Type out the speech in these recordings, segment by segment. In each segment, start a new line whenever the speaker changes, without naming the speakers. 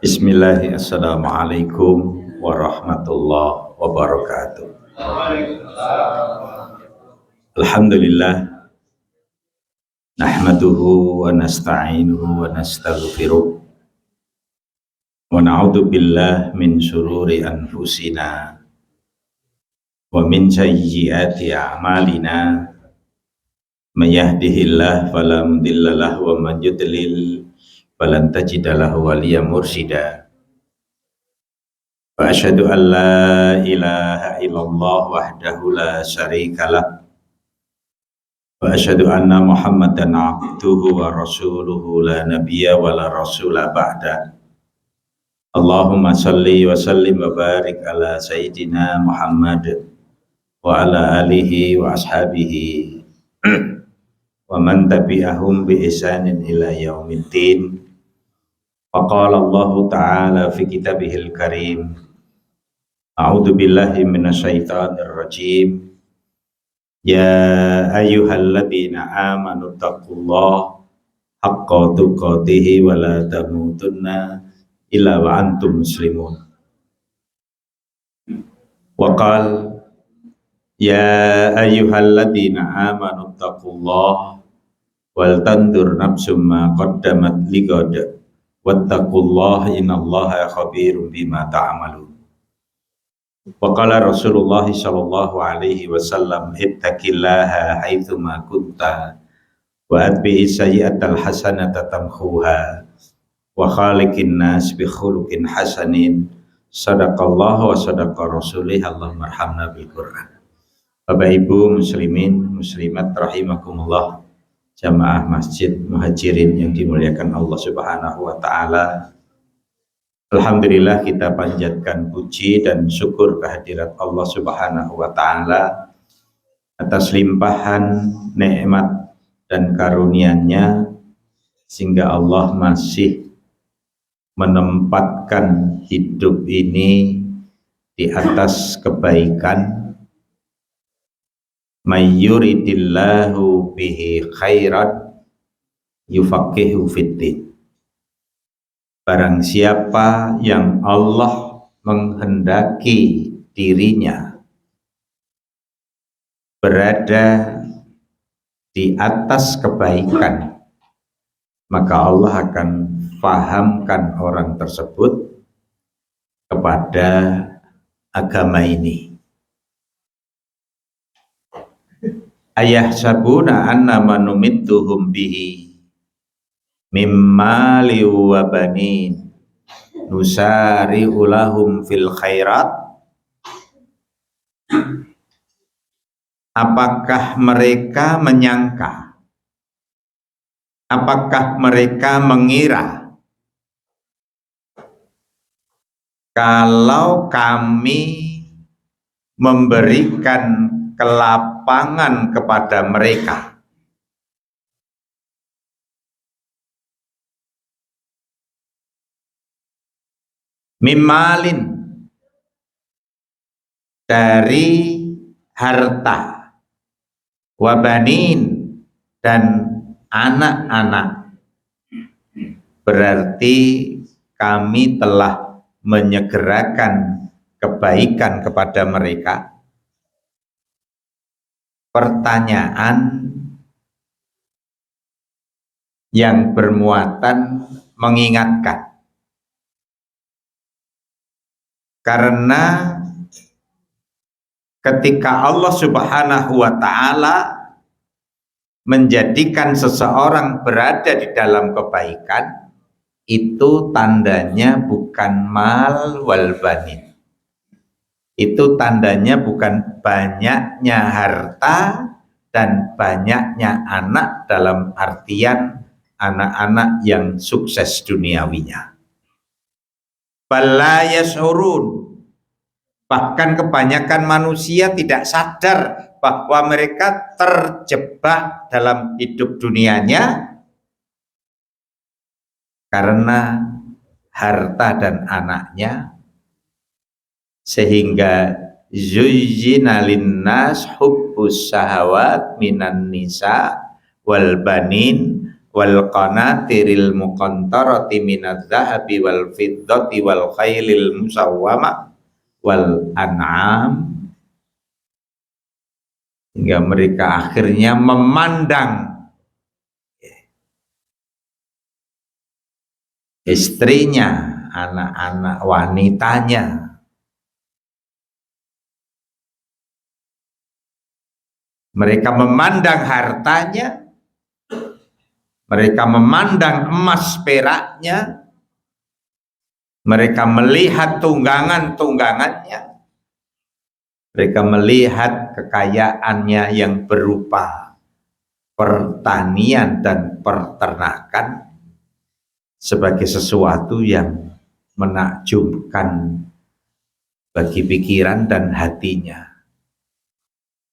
Bismillahirrahmanirrahim. Assalamualaikum warahmatullahi wabarakatuh. Alhamdulillah nahmaduhu wa nasta'inuhu wa nastaghfiruh wa na'udzu billah min syururi anfusina wa min sayyiati a'malina may yahdihillahu fala mudilla lahu wa man yudlil falan tajida lahu waliyyan mursyida. Wa asyhadu an la ilaha illallah wahdahu la syarikalah wa asyhadu anna Muhammadan abduhu wa rasuluhu la nabiyya wa la rasula ba'da. Allahumma salli wa sallim wa barik ala sayyidina Muhammad wa ala alihi wa ashabihi wa man tabi'ahum bi ihsanin ila yaumiddin. Faqala Allah Ta'ala fi kitabihil karim, a'udzu billahi minasyaitonir rajim, ya ayyuhalladzina amanu taqullaha haqqa tuqatih wa la tamutunna illa wa antum muslimun. Wa qala ya ayyuhalladzina amanu taqullaha wal tandur nafsum ma qaddamat lighad wattaqullaha innallaha khabirum bima ta'malun. Wa qala Rasulullah sallallahu alaihi wasallam ittaqillaha haitsu ma kunta wa atbi'i sayyi'atal hasanata tamhuha wa khaliqin nas bi khuluqin hasanin. Sadaqallahu wa sadaqa rasulih. Allahumma arhamna bil Qur'an. Bapak Ibu muslimin muslimat rahimakumullah, jamaah Masjid Muhajirin yang dimuliakan Allah Subhanahu wa taala. Alhamdulillah kita panjatkan puji dan syukur kehadirat Allah Subhanahu wa taala atas limpahan nikmat dan karunia-Nya sehingga Allah masih menempatkan hidup ini di atas kebaikan. May yuridillahu bihi khairan yufaqihu fiddin. Barang siapa yang Allah menghendaki dirinya berada di atas kebaikan, maka Allah akan fahamkan orang tersebut kepada agama ini. Ayahsabuna annama numittuhum bihi mimma wa banin nusari'u lahum fil khairat. Apakah mereka menyangka, apakah mereka mengira kalau kami memberikan kelapangan kepada mereka mimalin, dari harta, wabanin, dan anak-anak, berarti kami telah menyegerakan kebaikan kepada mereka. Pertanyaan yang bermuatan mengingatkan, karena ketika Allah Subhanahu wa ta'ala menjadikan seseorang berada di dalam kebaikan, itu tandanya bukan mal wal banin. Itu tandanya bukan banyaknya harta dan banyaknya anak dalam artian anak-anak yang sukses duniawinya. Bala yashurun, bahkan kebanyakan manusia tidak sadar bahwa mereka terjebak dalam hidup dunianya karena harta dan anaknya, sehingga zuyyina linnas hubbus syahawat minan nisa wal banin wal qanatiril muqantarati minadz-dzahabi wal fiddati wal khailil musawwamah wal an'am, hingga mereka akhirnya memandang istrinya, anak-anak wanitanya, mereka memandang hartanya, mereka memandang emas peraknya, mereka melihat tunggangan-tunggangannya, mereka melihat kekayaannya yang berupa pertanian dan peternakan sebagai sesuatu yang menakjubkan bagi pikiran dan hatinya.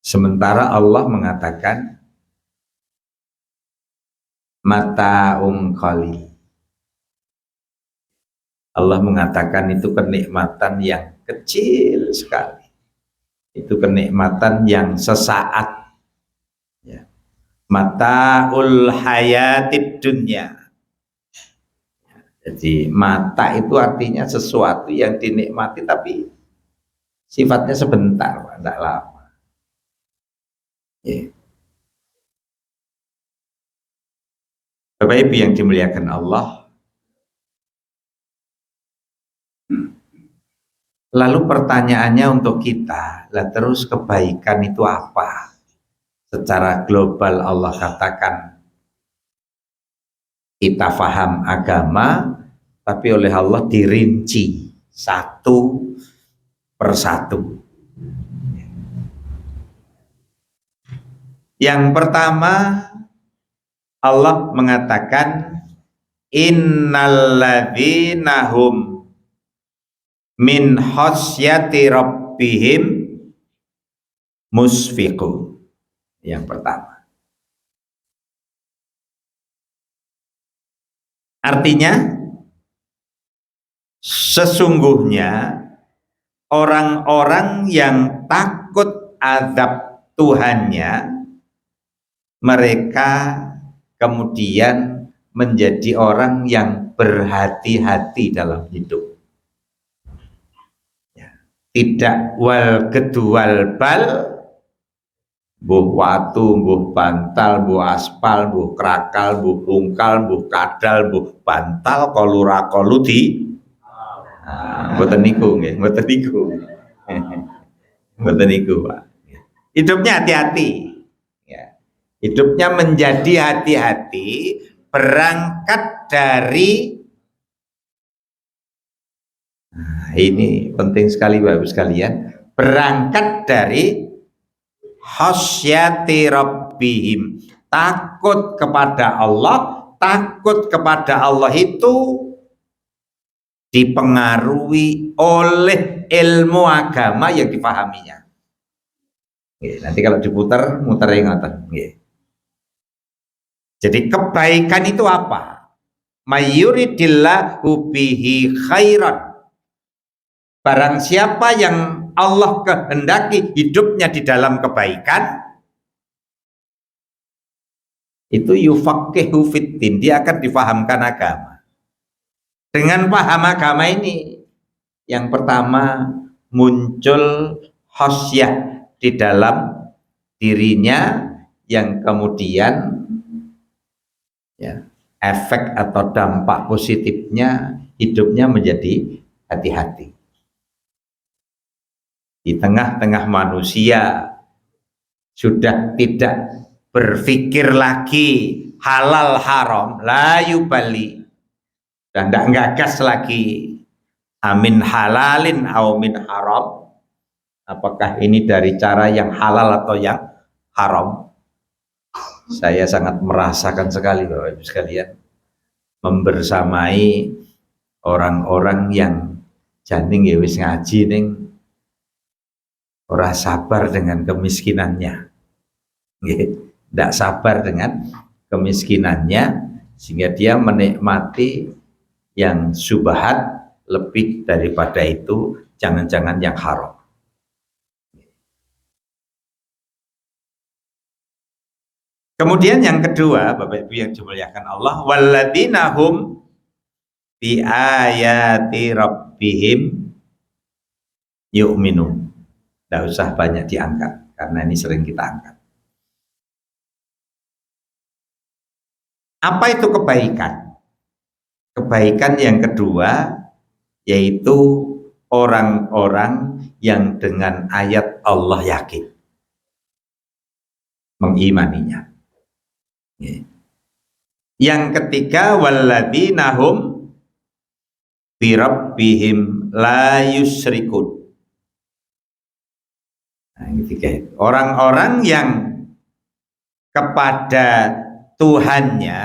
Sementara Allah mengatakan mata'um qalil. Allah mengatakan itu kenikmatan yang kecil sekali. Itu kenikmatan yang sesaat. Ya. Mata'ul hayatid dunya. Jadi mata itu artinya sesuatu yang dinikmati tapi sifatnya sebentar, tidak lama. Ya. Bapak Ibu yang dimuliakan Allah, lalu pertanyaannya untuk kita, lah terus kebaikan itu apa? Secara global Allah katakan kita paham agama, tapi oleh Allah dirinci satu persatu. Yang pertama, Allah mengatakan innalladzina hum min khasyati rabbihim musfiqun. Yang pertama. Artinya sesungguhnya orang-orang yang takut azab Tuhannya, mereka kemudian menjadi orang yang berhati-hati dalam hidup. Tidak wal gedual bal, buh watu, buh bantal, buh aspal, buh krakal, buh ungkal, buh kadal, buh bantal, kolura koludi. Mboten niku nggih, mboten niku. Mboten niku, Pak. Hidupnya hati-hati. Ya. Hidupnya menjadi hati-hati, berangkat dari ini penting sekali Bapak Ibu sekalian, berangkat dari khasyati rabbihim, takut kepada Allah. Takut kepada Allah itu dipengaruhi oleh ilmu agama yang dipahaminya. Nanti kalau diputar, muter ingatan. Jadi kebaikan itu apa? Mayuridillahu bihi khairan. Barang siapa yang Allah kehendaki hidupnya di dalam kebaikan, itu yufaqihu fiddin, dia akan difahamkan agama. Dengan paham agama ini, yang pertama muncul khasyah di dalam dirinya, yang kemudian ya, efek atau dampak positifnya hidupnya menjadi hati-hati. Di tengah-tengah manusia sudah tidak berpikir lagi halal haram, la yubali, dan tidak ngagas lagi amin halalin au min haram, apakah ini dari cara yang halal atau yang haram. Saya sangat merasakan sekali Bapak Ibu sekalian membersamai orang-orang yang janing ya wis ngaji ning ora sabar dengan kemiskinannya, tidak sabar dengan kemiskinannya, sehingga dia menikmati yang syubhat lebih daripada itu, jangan-jangan yang haram. Kemudian yang kedua, Bapak Ibu yang dimuliakan Allah, walladzina hum bi ayati rabbihim yu'minun. Tidak usah banyak diangkat karena ini sering kita angkat. Apa itu kebaikan? Kebaikan yang kedua yaitu orang-orang yang dengan ayat Allah yakin, mengimaninya. Yang ketiga, walladzina hum bi rabbihim la yusyrikun. Nah, yang ketiga, orang-orang yang kepada Tuhannya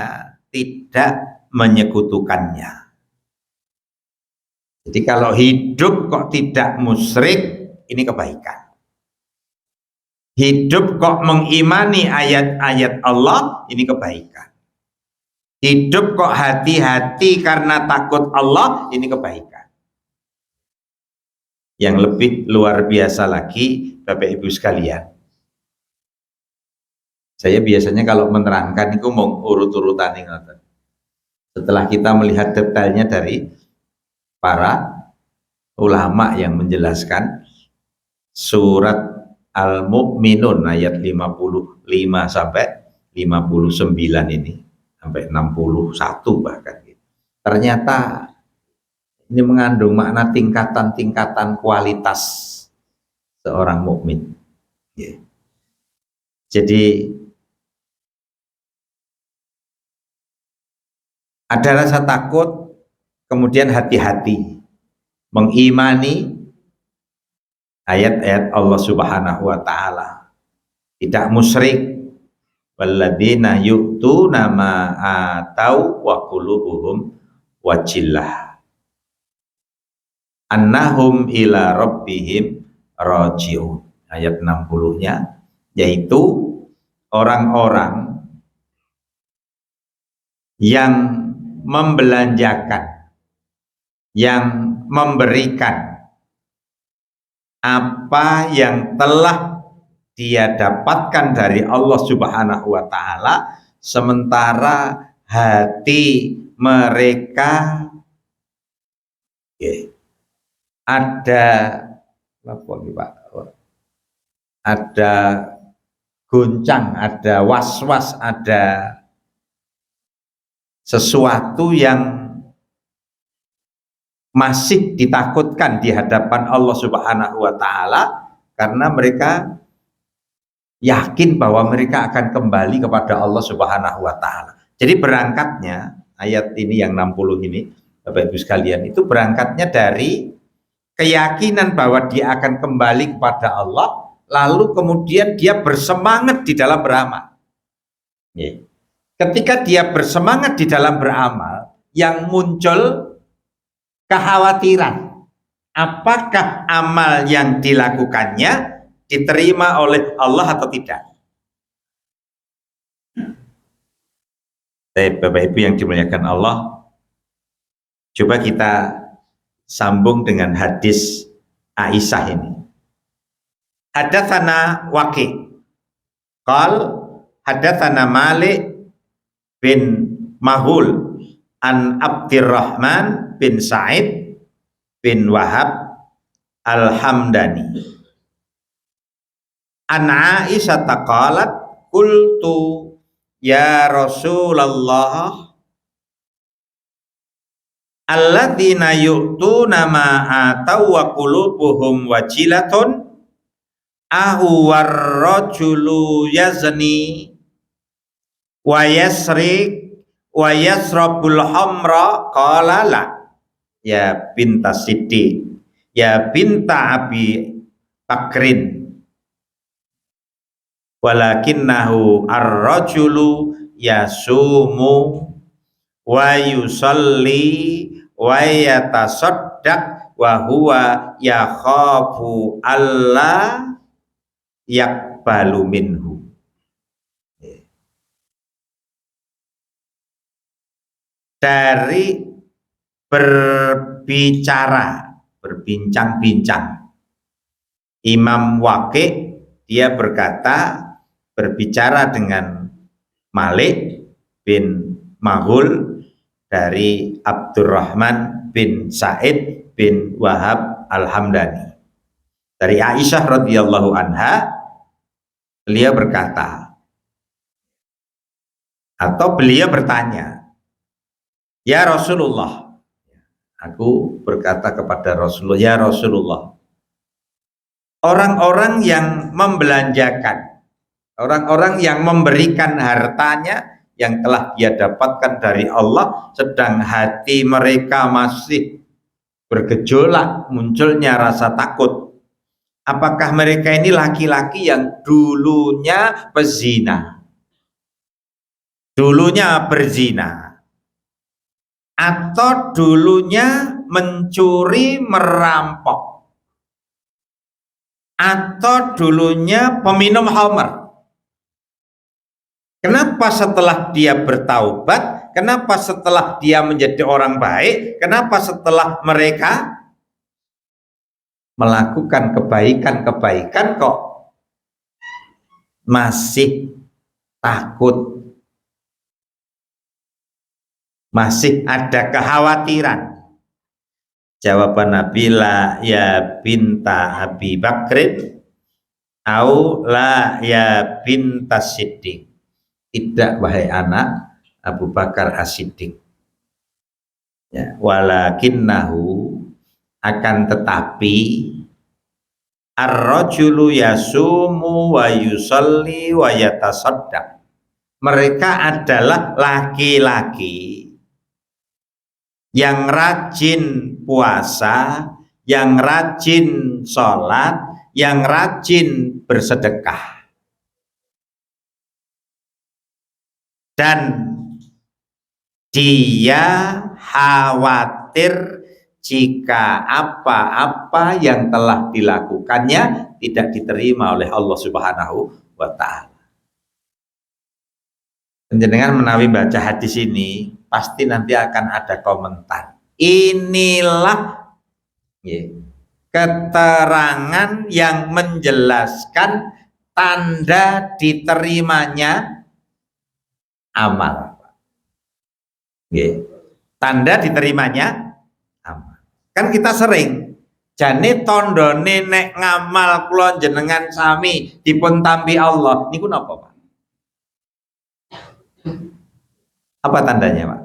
tidak menyekutukannya. Jadi kalau hidup kok tidak musyrik, ini kebaikan. Hidup kok mengimani ayat-ayat Allah, ini kebaikan. Hidup kok hati-hati karena takut Allah, ini kebaikan. Yang lebih luar biasa lagi, Bapak Ibu sekalian, saya biasanya kalau menerangkan itu mau urut-urutan. Setelah kita melihat detailnya dari para ulama yang menjelaskan surat Al-Mu'minun ayat 55 sampai 59 ini, sampai 61 bahkan. Ternyata ini mengandung makna tingkatan-tingkatan kualitas seorang mukmin. Jadi ada rasa takut, kemudian hati-hati mengimani ayat-ayat Allah Subhanahu wa taala, tidak musyrik. Walladzina yu'tuna ma atau wa qulubuhum wajillah annahum ila rabbihim raji'un. Ayat 60-nya yaitu orang-orang yang membelanjakan, yang memberikan apa yang telah dia dapatkan dari Allah Subhanahu wa taala, sementara hati mereka ada apa nih Pak? Ada goncang, ada was-was, ada sesuatu yang masih ditakutkan di hadapan Allah Subhanahu wa taala, karena mereka yakin bahwa mereka akan kembali kepada Allah Subhanahu wa taala. Jadi berangkatnya ayat ini yang 60 ini, Bapak Ibu sekalian, itu berangkatnya dari keyakinan bahwa dia akan kembali kepada Allah, lalu kemudian dia bersemangat di dalam beramal. Ketika dia bersemangat di dalam beramal, yang muncul kekhawatiran, apakah amal yang dilakukannya diterima oleh Allah atau tidak. Bapak Ibu yang dimuliakan Allah, coba kita sambung dengan hadis Aisyah ini. Hadatsana Waqi qal hadatsana Malik bin Mahul an Abdurrahman bin Sa'id bin Wahab Al-Hamdani an Aisyah qalat qultu ya Rasulullah alladzina yu'tuna ma atau wa qulubuhum wajilatun ahuwar rajulu yazni wa yasrik wa yasrabul hamra qala la ya binta Siddiq ya binta Abi Bakrin walakinnahu ar-rajulu yasumu wa yusalli wa yatasaddaq wa huwa yakhafu alla yakbalu minhu. Dari berbicara, berbincang-bincang, Imam Waqi dia berkata, berbicara dengan Malik bin Maghul dari Abdurrahman bin Said bin Wahab Al-Hamdani. Dari Aisyah radhiyallahu anha, beliau berkata, atau beliau bertanya, ya Rasulullah, aku berkata kepada Rasulullah, ya Rasulullah, orang-orang yang membelanjakan, orang-orang yang memberikan hartanya yang telah dia dapatkan dari Allah, sedang hati mereka masih bergejolak, munculnya rasa takut. Apakah mereka ini laki-laki yang dulunya pezina, dulunya berzina, atau dulunya mencuri merampok, atau dulunya peminum khamr? Kenapa setelah dia bertaubat, kenapa setelah dia menjadi orang baik, kenapa setelah mereka melakukan kebaikan-kebaikan kok masih takut, masih ada kekhawatiran? Jawaban Nabi, la ya binta Abi Bakrin au la ya binta Siddiq. Tidak wahai anak Abu Bakar As-Siddiq. Ya, walakinnahu, akan tetapi, ar-rajulu yasumu wa yusalli wa yatasaddaq. Mereka adalah laki-laki yang rajin puasa, yang rajin sholat, yang rajin bersedekah. Dan dia khawatir jika apa-apa yang telah dilakukannya tidak diterima oleh Allah Subhanahu wa Ta'ala. Penjenengan menawi baca hadis ini pasti nanti akan ada komentar. Inilah keterangan yang menjelaskan tanda diterimanya amal. Tanda diterimanya amal. Kan kita sering jane tondone nek ngamal kula jenengan sami dipun tampi Allah niku napa, Pak? Apa tandanya, Pak?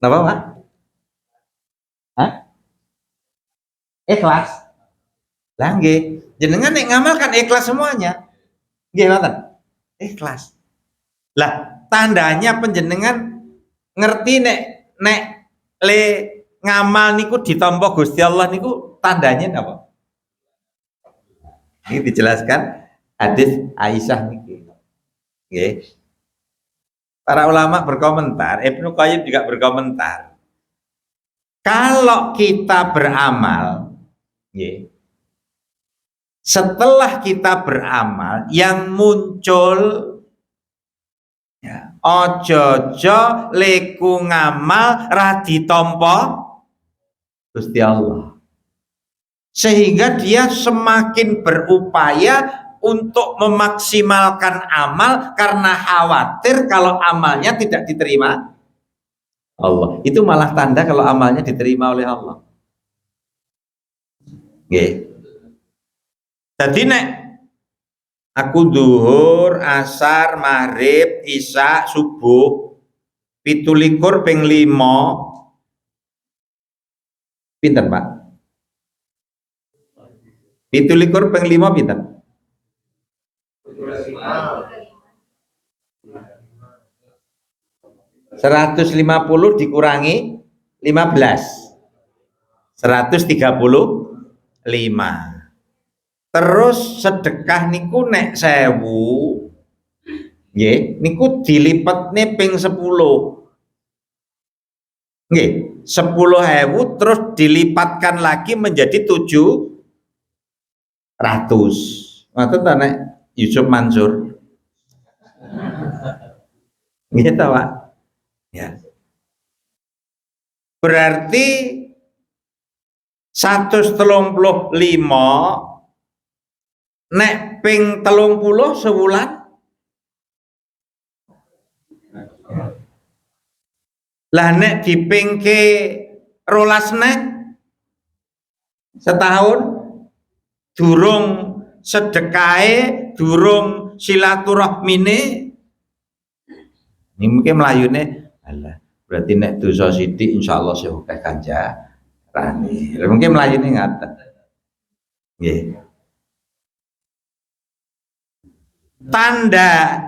Napa, Pak? Hah? Ikhlas. Lah nggih, jenengan nek ngamal kan ikhlas semuanya. Nggih, ngoten. Ikhlas. Lah, tandanya panjenengan ngerti nek le ngamal niku ditampa Gusti Allah niku tandanya napa? Ini dijelaskan hadis Aisyah niki. Nggih. Para ulama berkomentar, Ibnu Qayyim juga berkomentar. Kalau kita beramal, nggih, setelah kita beramal yang muncul ya, ojo-ojo leku ngamal ra ditampa Gusti Allah, sehingga dia semakin berupaya untuk memaksimalkan amal karena khawatir kalau amalnya tidak diterima Allah. Itu malah tanda kalau amalnya diterima oleh Allah. Nggih. Jadi nek aku zuhur, asar, maghrib, isya, subuh 17 ping 5 pinten, Pak? 17 ping 5 pinten? 150 dikurangi 15, 135. Terus sedekah niku nek 1000, nggih, niku dilipatne ping 10. Nggih, 10.000 terus dilipatkan lagi menjadi 700. Ngoten ta nek Yusuf Mansur? Nggih ta, Pak? Ya. Berarti 135 nek ping 30 sewulan Lah nek dipingke rolas nek setahun durung sedekahe, durung silaturahmine, ini mungkin melayune alah berarti nek dosa sithik insyaallah sing akeh ganjarane. Mungkin melayune ngaten. Nggih. Tanda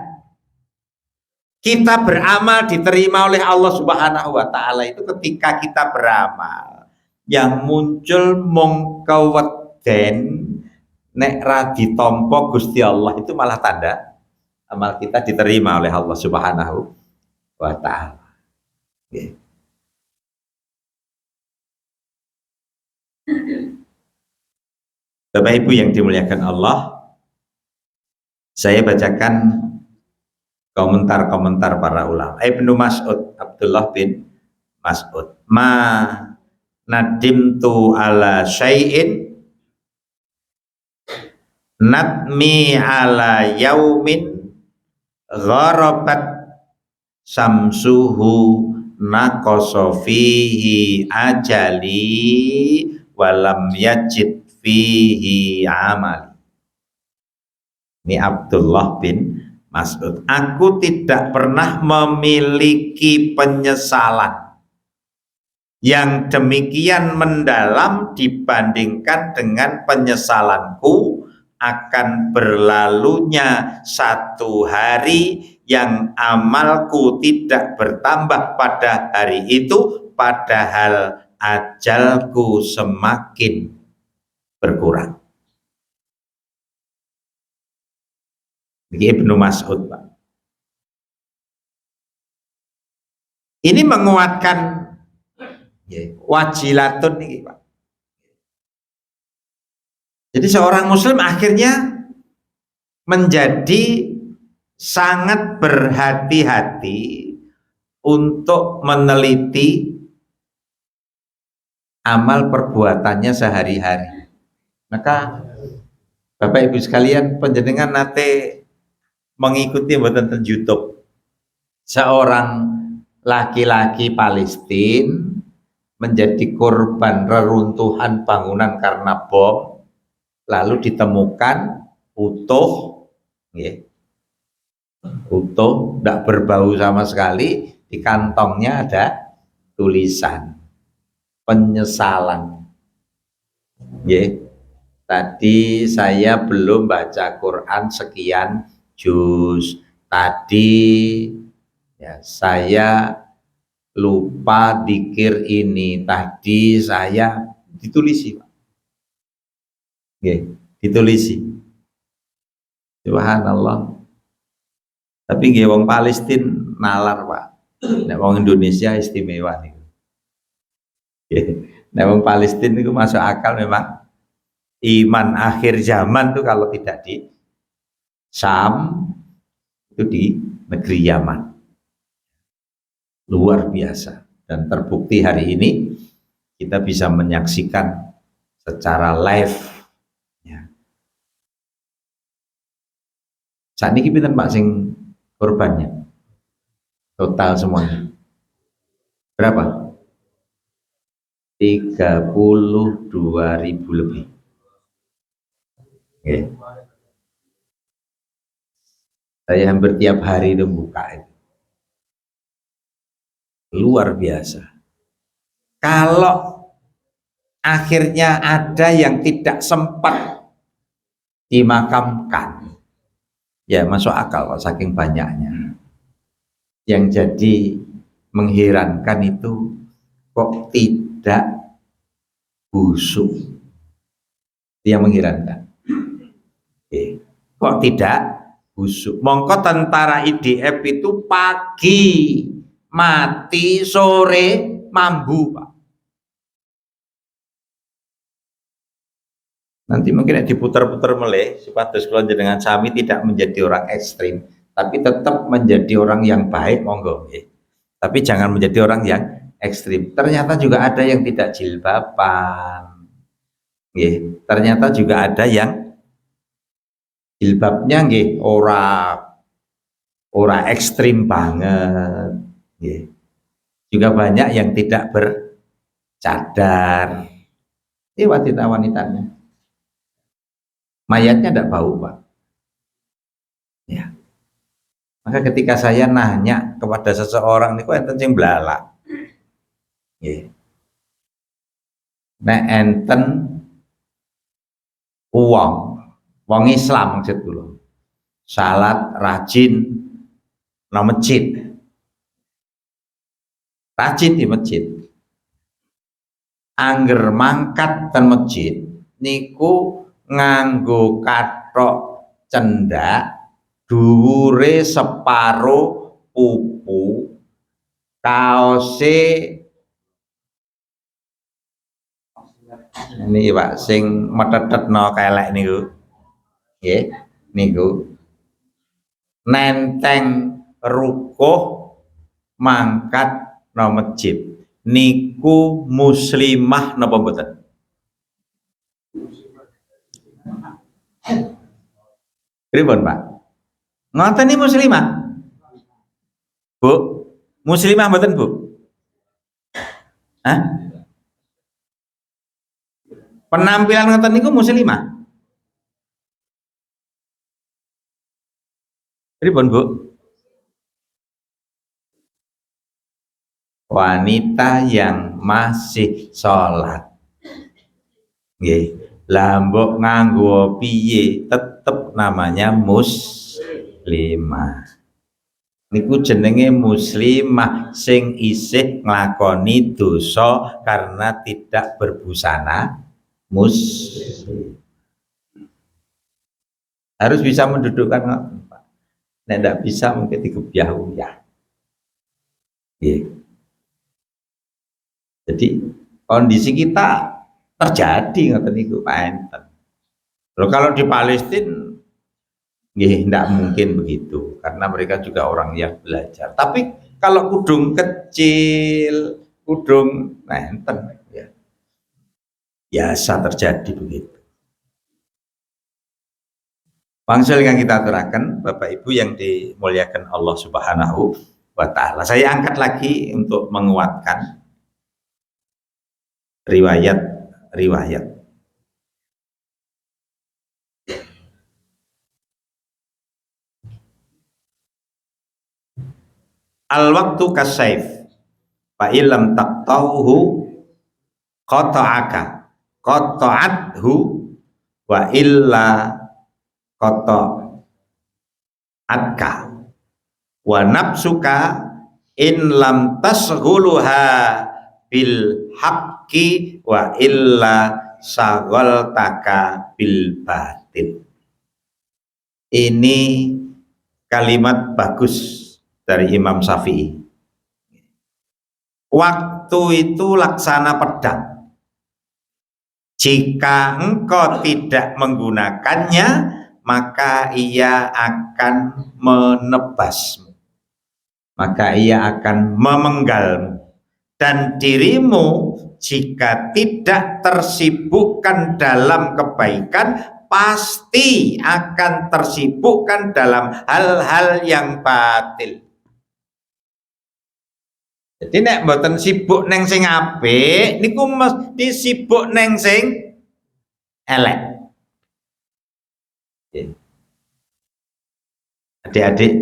kita beramal diterima oleh Allah Subhanahu wa taala itu ketika kita beramal yang muncul mung keweden nek ra ditampa Gusti Allah, itu malah tanda amal kita diterima oleh Allah Subhanahu wa taala. Nggih. Bapak Ibu yang dimuliakan Allah, saya bacakan komentar-komentar para ulama. Ibnu Mas'ud, Abdullah bin Mas'ud, ma nadimtu ala syai'in nadmi ala yaumin gharabat samsuhu naqasa fihi ajali walam yajid fihi amali. Ini Abdullah bin Mas'ud. Aku tidak pernah memiliki penyesalan yang demikian mendalam dibandingkan dengan penyesalanku akan berlalunya satu hari yang amalku tidak bertambah pada hari itu, padahal ajalku semakin berkurang. Ibnu Mas'ud, Pak. Ini menguatkan wajilatun ini, Pak. Jadi seorang muslim akhirnya menjadi sangat berhati-hati untuk meneliti amal perbuatannya sehari-hari. Maka Bapak Ibu sekalian, panjenengan nate mengikuti mboten ten YouTube seorang laki-laki Palestina menjadi korban reruntuhan bangunan karena bom, lalu ditemukan utuh, utuh, tidak berbau sama sekali, di kantongnya ada tulisan penyesalan. Tadi saya belum baca Quran sekian juz, tadi ya, saya lupa dzikir ini, tadi saya ditulisi, Pak. Ditulisi. Subhanallah. Tapi nggih wong Palestina nalar, Pak. Nek wong Indonesia istimewa nih. Nek wong Palestina itu masuk akal memang. Iman akhir zaman tuh kalau tidak di Sam, itu di negeri Yaman. Luar biasa. Dan terbukti hari ini kita bisa menyaksikan secara live. Ya. Saat ini pinten Pak sing korbannya? Total semuanya. Berapa? 32.000 lebih. Okay. Saya hampir tiap hari itu buka itu. Luar biasa. Kalau akhirnya ada yang tidak sempat dimakamkan, ya masuk akal kok saking banyaknya. Yang jadi mengherankan itu kok tidak busuk. Itu yang mengherankan. Kok tidak busuk? Mongko tentara IDF itu pagi mati, sore mambu, Pak. Nanti mungkin diputar-putar meleh supados kula dengan sami tidak menjadi orang ekstrim, tapi tetap menjadi orang yang baik, monggo. Tapi jangan menjadi orang yang ekstrim. Ternyata juga ada yang tidak jilbaban. Ternyata juga ada yang jilbabnya ora ekstrim banget. Juga banyak yang tidak bercadar. Ini wanita-wanitanya. Mayatnya tidak bau, Pak. Ya. Maka ketika saya nanya kepada seseorang niku enten sing blalak. Nggih. Nek enten wong Islam maksud kula. Salat rajin nang masjid. Rajin di masjid. Angger mangkat ten masjid niku nganggo kathok cendak dhuwure separo pupu, kaose ini Pak sing metetetno kelek niku. Nggih, niku nenteng rukuh mangkat no masjid niku muslimah napa mboten? Pripun Pak? Ngoten ni muslimah? Bu, muslimah mboten Bu? Hah? Penampilan ngoten niku muslimah? Pripun Bu? Wanita yang masih sholat. Nggih. Lah mbok nganggo piye tetep namanya muslimah. Niku jenenge muslimah sing isih nglakoni dosa karena tidak berbusana muslim. Harus bisa mendudukkan Pak. Nek ndak bisa mungkin dikebyah-uyah. Nggih. Jadi kondisi kita terjadi ngoten niku Pak enten. Loh kalau di Palestina nggih ndak mungkin begitu karena mereka juga orang yang belajar. Tapi kalau kudung kecil, kudung enten ya. Biasa terjadi begitu. Wangsul yang kita aturaken Bapak Ibu yang dimuliakan Allah Subhanahu wa taala. Saya angkat lagi untuk menguatkan riwayat al waktu kasaif fa illam taqtauhu qata'aka qata'athu wa illa qata'atka wa nafsuka in lam tasghuluha bil haqqi wa illa saghaltaka bil batil. Ini kalimat bagus dari Imam Syafi'i. Waktu itu laksana pedang. Jika engkau tidak menggunakannya, maka ia akan menebasmu. Maka ia akan memenggalmu. Dan dirimu jika tidak tersibukkan dalam kebaikan, pasti akan tersibukkan dalam hal-hal yang batil. Jadi nek mboten sibuk neng sing apik niku mesti sibuk neng sing elek. Adik-adik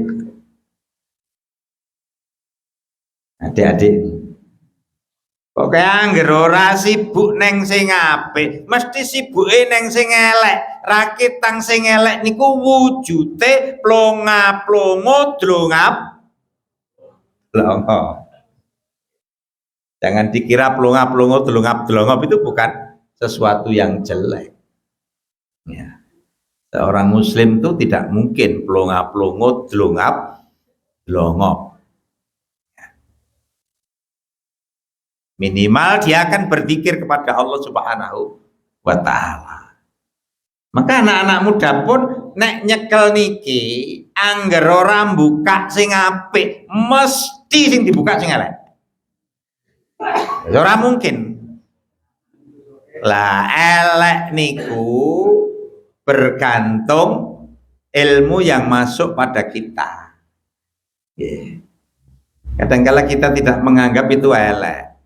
pokoke angger ora sibuk neng sing apik, mesti sibuke neng sing elek. Rakit tang sing elek niku wujute plonga-plongo dlongap-dlongop. Jangan dikira plonga-plongo dlongap-dlongop itu bukan sesuatu yang jelek. Ya. Seorang muslim itu tidak mungkin plonga-plongo dlongap-dlongop. Minimal dia akan berzikir kepada Allah Subhanahu wa taala. Maka anak-anak muda pun nek nyekel niki angger ora buka sing apik, mesti sing dibuka sing elek. Ora mungkin. Lah elek niku bergantung ilmu yang masuk pada kita. Yeah. Kadangkala kita tidak menganggap itu elek.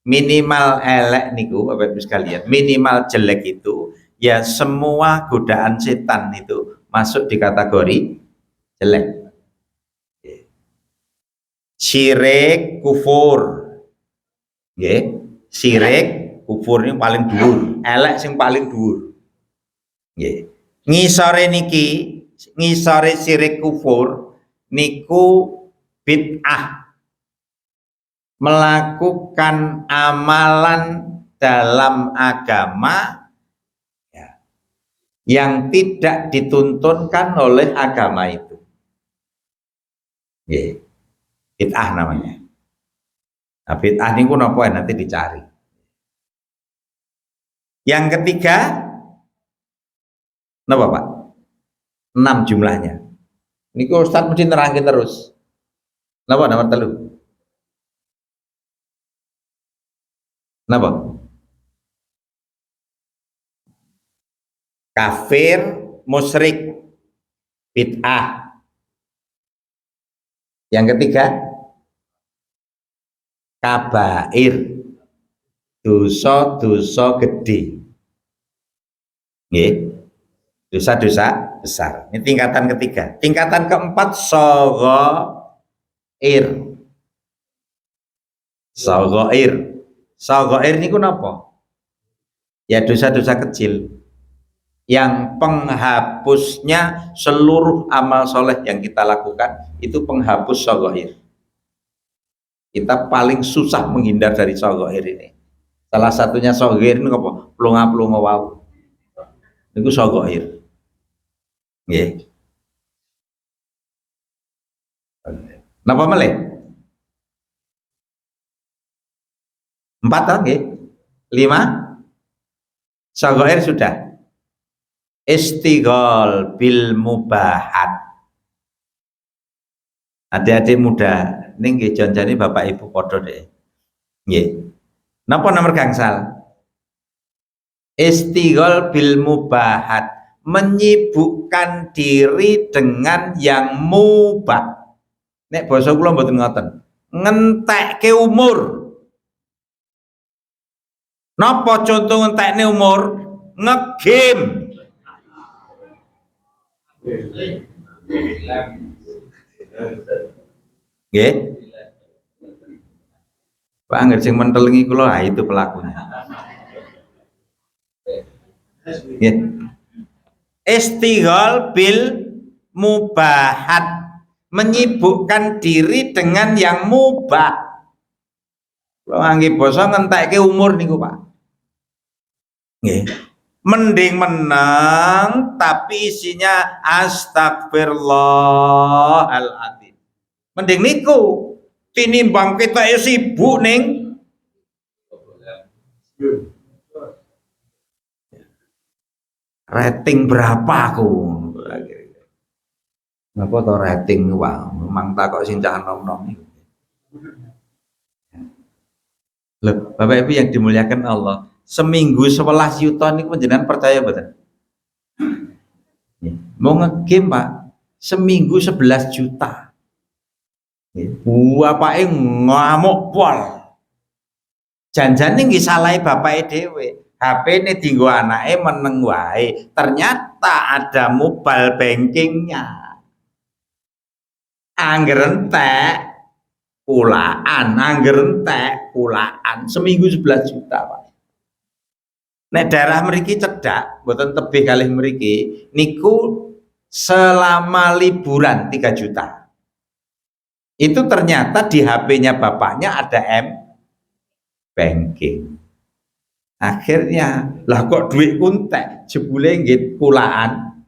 Minimal elek niku Bapak Ibu sekalian, minimal jelek itu ya semua godaan setan itu masuk di kategori jelek. Syirik, kufur. Nggih. Syirik, kufur ini paling dhuwur, elek sing paling dhuwur. Nggih. Ngisore niki, ngisore syirik kufur niku bid'ah. Melakukan amalan dalam agama ya, yang tidak dituntunkan oleh agama itu. Nggih. Bid'ah namanya. Nah, bid'ah niku napa nanti dicari. Yang ketiga, napa Pak? 6 jumlahnya. Niku Ustaz mesti nerangin terus. Napa nomor 3? Napa? Kafir, musyrik, bid'ah. Yang ketiga, kabair, dosa-dosa gede. Nggih. Dosa-dosa besar. Ini tingkatan ketiga. Tingkatan keempat, shaghair. Shaghair. Shaghair niku napa? Ya dosa-dosa kecil yang penghapusnya seluruh amal soleh yang kita lakukan itu penghapus shaghair. Kita paling susah menghindar dari shaghair ini. Salah satunya shaghair ini apa? Plunga-plunga wau. Niku shaghair. Nggih. Napa meleh? 4 toh nggih? 5. Shaghair sudah. Istighol bil mubahat. Adik-adik muda, ning nggih janjane Bapak Ibu padha deh. Nggih. Napa nomor gangsal? Istighol bil mubahat, menyibukkan diri dengan yang mubah. Nek basa kula mboten ngoten. Ngentekke umur. Napa contoh ngentekne umur? Ngegame. Nggih. Pak anggere sing mentelengi kula itu pelakunya. Nggih. Istighol bil mubahat, menyibukkan diri dengan yang mubah. Kalau anggap basa ngentekke umur niku Pak. Nggih. Mending menang tapi isinya astagfirullahaladzim. Mending niku tinimbang kita sibuk ning rating berapa aku. Napa to rating Pak? Memang tak kok sing cah nom-nom niku. Loh, Bapak Ibu yang dimuliakan Allah, seminggu 11 juta ini panjenengan percaya betul? Mau ngegame Pak, seminggu 11 juta. Bapake ngamuk pol. Janjane nggih salahe bapake dhewe. HP-ne dienggo anake meneng wae. Ternyata ada mobile bankingnya. Angger entek kulaan, angger entek kulaan, seminggu 11 juta Pak. Nek daerah mriki cedak, mboten tebih kalih mriki, niku selama liburan 3 juta. Itu ternyata di HP-nya bapaknya ada banking. Akhirnya, lah kok duit entek, jebule nggih kulaan.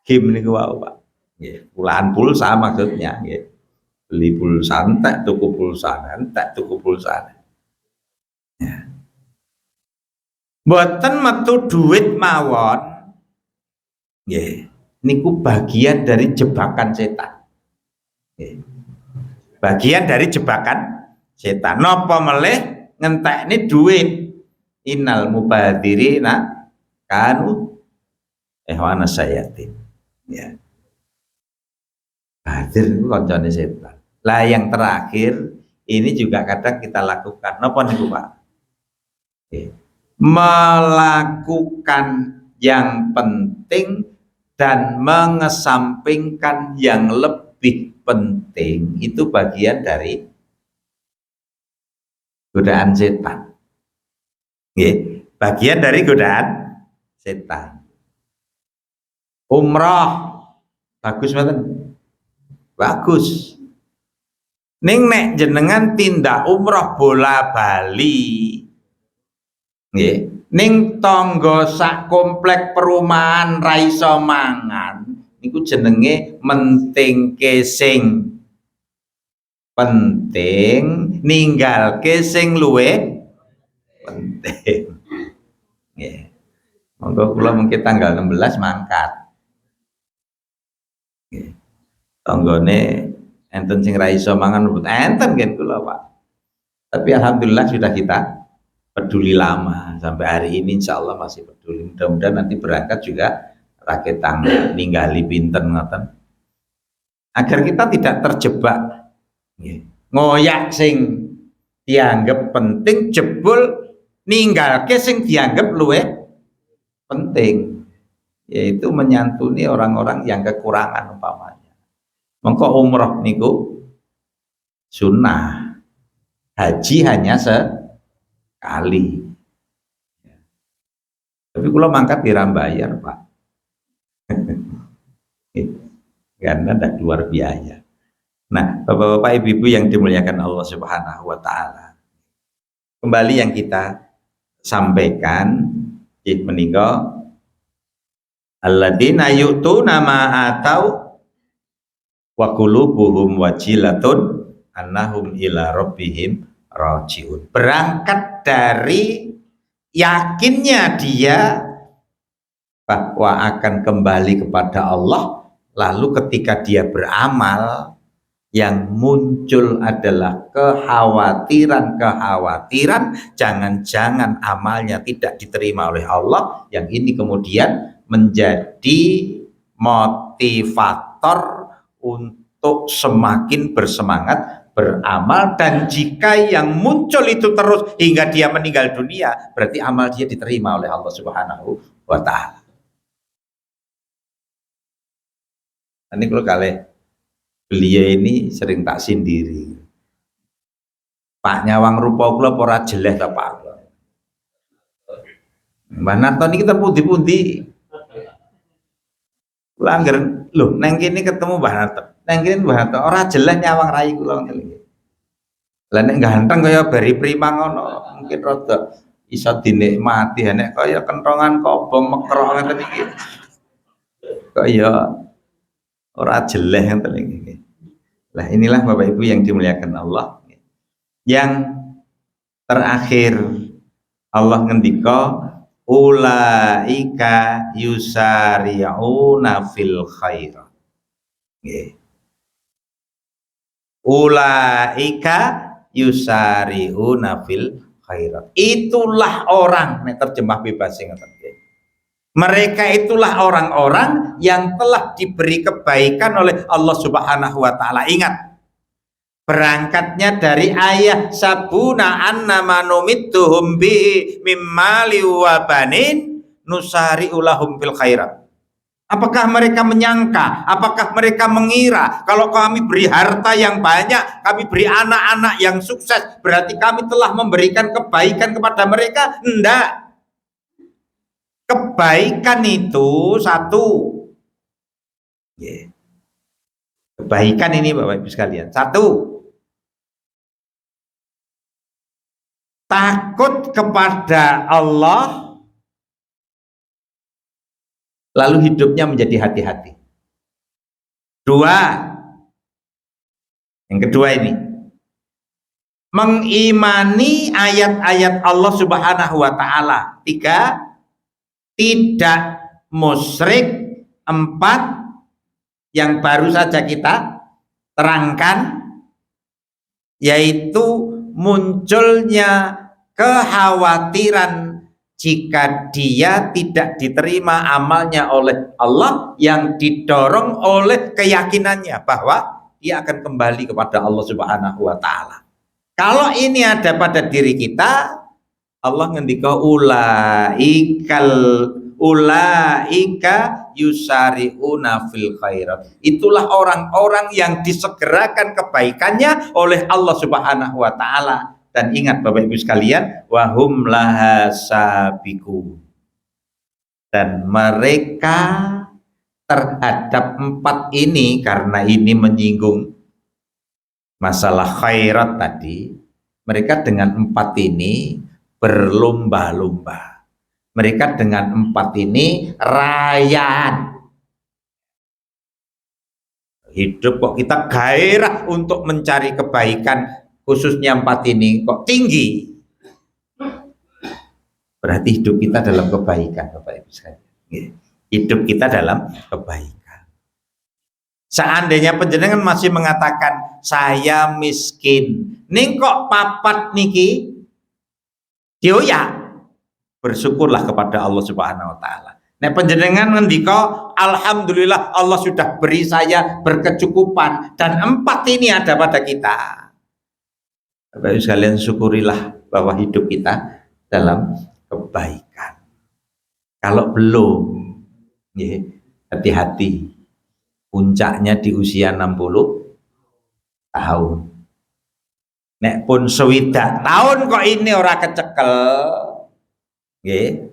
Game niku wae Pak. Nggih, kulaan pulsa maksudnya nggih. Beli pulsa entek, tuku pulsa entek, tuku pulsa. Ya. Mboten metu duit mawon. Nggih. Niku bagian dari jebakan setan. Nggih. Bagian dari jebakan setan. Napa melih ngentekne duit. Innal mubadzirina kanu ihwana sayatin. Ya. Badir niku kancane setan. Lah yang terakhir ini juga kadang kita lakukan. Napa niku Pak? Melakukan yang penting dan mengesampingkan yang lebih penting itu bagian dari godaan setan. Bagian dari godaan setan. Umroh bagus mboten? Bagus. Ning nek jenengan tindak umroh bola bali, nggih, ning tangga sak komplek perumahan ra iso mangan, niku jenenge mentingke sing penting, ninggalke sing luwih penting. Nggih. Monggo kula mungkin tanggal 16 mangkat. Nggih. Tanggane enten sing ra iso mangan enten kan kula Pak. Tapi alhamdulillah sudah kita peduli lama sampai hari ini, insya Allah masih peduli. Mudah-mudahan nanti berangkat juga rakyat ninggali pinten ngoten. Agar kita tidak terjebak ngoyak sing dianggap penting jebul ninggalke sing dianggap luwih penting, yaitu menyantuni orang-orang yang kekurangan umpamanya. Mengko umroh niku sunnah, haji hanya sekali. Tapi kalau mangkat dirambayar Pak, karena tidak keluar biaya. Nah, bapak-bapak, ibu-ibu yang dimuliakan Allah Subhanahu wa Ta'ala, kembali yang kita sampaikan, menika alladzina yu'tuna ma atau wa qulubuhum wajilatun annahum ila rabbihim rajiun. Berangkat dari yakinnya dia bahwa akan kembali kepada Allah, lalu ketika dia beramal yang muncul adalah kekhawatiran jangan-jangan amalnya tidak diterima oleh Allah, yang ini kemudian menjadi motivator untuk semakin bersemangat beramal. Dan jika yang muncul itu terus hingga dia meninggal dunia, berarti amal dia diterima oleh Allah Subhanahu wa Ta'ala. Ini kalau kalian beliau ini sering tak sendiri, Pak nyawang rupa kula ora jeleh ta Pak. Mbah Narto niki kita pundi-pundi. Kula angger lho nang kene ketemu Mbah Narto. Nang kene Mbah Narto ora jeleh nyawang rai kula ngene. Lah nek ganteng kaya Bari Primang ngono, mungkin rada iso dinikmati. Nek kaya kentongan kobong mekrok ngeten iki. Kaya ora jeleh ngeten iki. Lah inilah Bapak Ibu yang dimuliakan Allah. Yang terakhir Allah ngendika ulaika yusari'una fil khairat. Nggih. Ulaika yusari'una fil khairat. Itulah orang, nek terjemah bebas sing ngoten nggih. Mereka itulah orang-orang yang telah diberi kebaikan oleh Allah Subhanahu wa Ta'ala. Ingat, berangkatnya dari ayat sabuna annama numittuhum bihi mimmali wa banin nusari ulahum fil khairat. Apakah mereka menyangka, apakah mereka mengira kalau kami beri harta yang banyak, kami beri anak-anak yang sukses, berarti kami telah memberikan kebaikan kepada mereka? Enggak. Kebaikan itu satu, kebaikan ini Bapak Ibu sekalian, satu, takut kepada Allah, lalu hidupnya menjadi hati-hati. Dua, yang kedua ini, mengimani ayat-ayat Allah Subhanahu wa Ta'ala. Tiga, tidak musyrik. Empat, yang baru saja kita terangkan, yaitu munculnya kekhawatiran jika dia tidak diterima amalnya oleh Allah, yang didorong oleh keyakinannya bahwa dia akan kembali kepada Allah Subhanahu wa taala. Kalau ini ada pada diri kita, Allah ngendika ulaika yusari'una fil khairat. Itulah orang-orang yang disegerakan kebaikannya oleh Allah Subhanahu wa taala. Dan ingat Bapak Ibu sekalian, wahum laha sabiqun. Dan mereka terhadap 4 ini, karena ini menyinggung masalah khairat tadi, mereka dengan 4 ini berlomba-lomba. Mereka dengan 4 ini rayaan. Hidup kok kita gairah untuk mencari kebaikan, khususnya 4 ini kok tinggi. Berarti hidup kita dalam kebaikan, Bapak Ibu sekalian. Hidup kita dalam kebaikan. Seandainya panjenengan masih mengatakan saya miskin, ning kok papat niki, ya bersyukurlah kepada Allah Subhanahu wa taala. Nek panjenengan ngendika alhamdulillah Allah sudah beri saya berkecukupan dan 4 ini ada pada kita. Bapak Ibu sekalian, syukurilah bahwa hidup kita dalam kebaikan. Kalau belum, ya, hati-hati. Puncaknya di usia 60 tahun. Nek pun 60 tahun kok ini ora kecekel, ya,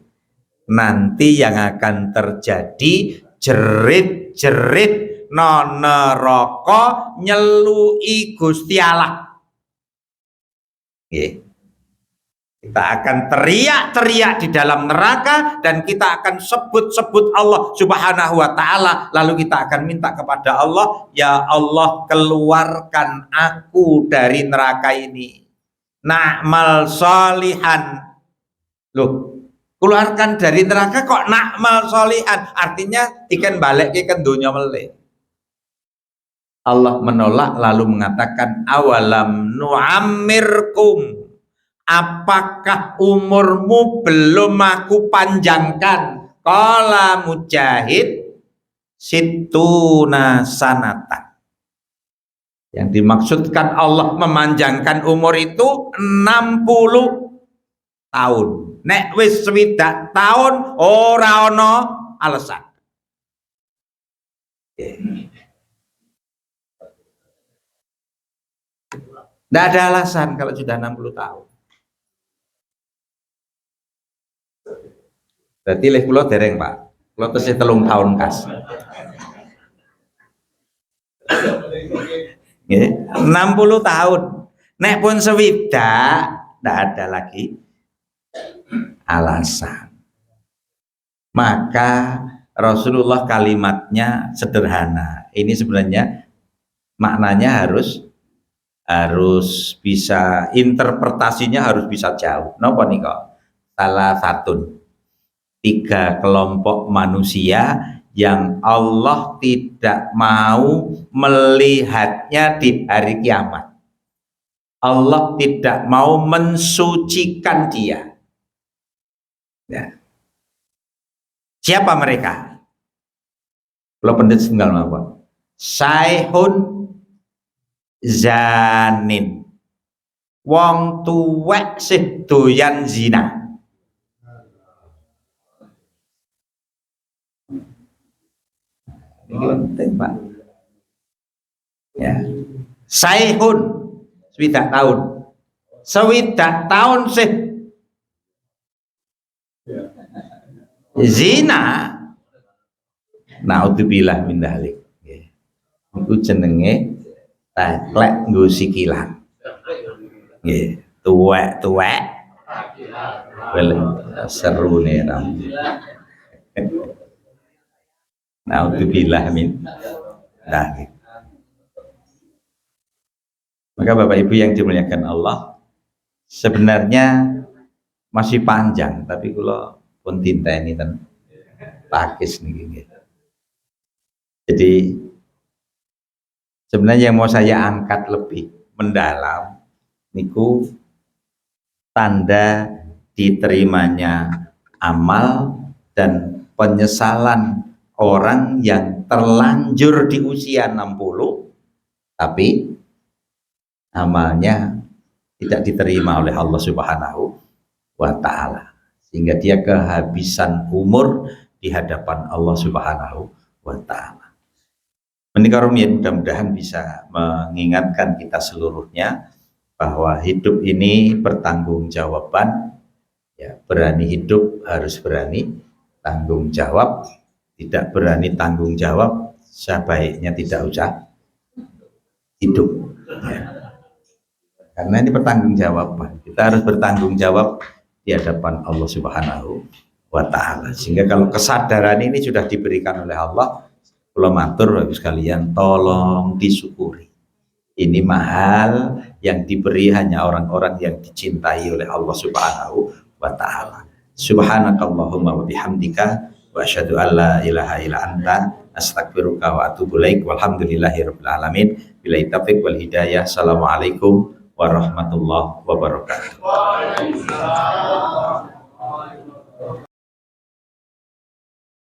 nanti yang akan terjadi jerit-jerit neraka nyelui Gusti Allah. Ya. Kita akan teriak-teriak di dalam neraka dan kita akan sebut-sebut Allah Subhanahu wa taala, lalu kita akan minta kepada Allah, ya Allah keluarkan aku dari neraka ini. Na'mal sholihan. Loh, keluarkan dari neraka kok na'mal sholihan? Artinya ikan balik ke donya meleh. Allah menolak lalu mengatakan awalam nu'ammirkum. Apakah umurmu belum aku panjangkan? Qala Mujahid situna sanatan. Yang dimaksudkan Allah memanjangkan umur itu 60 tahun. Nek wis 60 tahun ora ono alasan. Tidak ada alasan kalau sudah 60 tahun. Berarti leh kula dereng, Pak. Kula tesih 3 tahun kas. Nggih, 60 tahun. Nek pun swidak, ndak ada lagi alasan. Maka Rasulullah kalimatnya sederhana. Ini sebenarnya maknanya harus bisa, interpretasinya harus bisa jauh. Napa nika? Salah satu 3 kelompok manusia yang Allah tidak mau melihatnya di hari kiamat. Allah tidak mau mensucikan dia. Ya. Siapa mereka? Kalau pendeta tinggal apa? Saihun zanin. Wong tuwek sih doyan zina. Ini penting, Pak. Ya. Saihun 60 tahun. 60 tahun sih zina. Naudzubillah min dzalik. Iku jenenge teklek nggo sikilan. Nggih, tuwek-tuwek. Seru nih ram. Naudzubillah min dzalik. Maka Bapak Ibu yang dimuliakan Allah, sebenarnya masih panjang, tapi kalau pun tinta ini kan takis nih. Jadi sebenarnya yang mau saya angkat lebih mendalam niku tanda diterimanya amal dan penyesalan orang yang terlanjur di usia 60 tapi amalnya tidak diterima oleh Allah Subhanahu wa Ta'ala, sehingga dia kehabisan umur di hadapan Allah Subhanahu wa Ta'ala. Menika rumiyin, mudah-mudahan bisa mengingatkan kita seluruhnya bahwa hidup ini pertanggungjawaban, ya, berani hidup harus berani tanggung jawab. Tidak berani tanggung jawab, sebaiknya tidak usah hidup, ya. Karena ini pertanggungjawaban, kita harus bertanggung jawab di hadapan Allah Subhanahu wa Ta'ala. Sehingga kalau kesadaran ini sudah diberikan oleh Allah, kula matur Bapak sekalian, tolong disyukuri. Ini mahal yang diberi hanya orang-orang yang dicintai oleh Allah Subhanahu wa Ta'ala. Subhanakallahumma wa bihamdika wa asyhadu an la ilaha illa anta astaghfiruka wa atubu ilaik. Walhamdulillahirabbil alamin. Billahi taufiq wal hidayah. Assalamualaikum warahmatullahi wabarakatuh.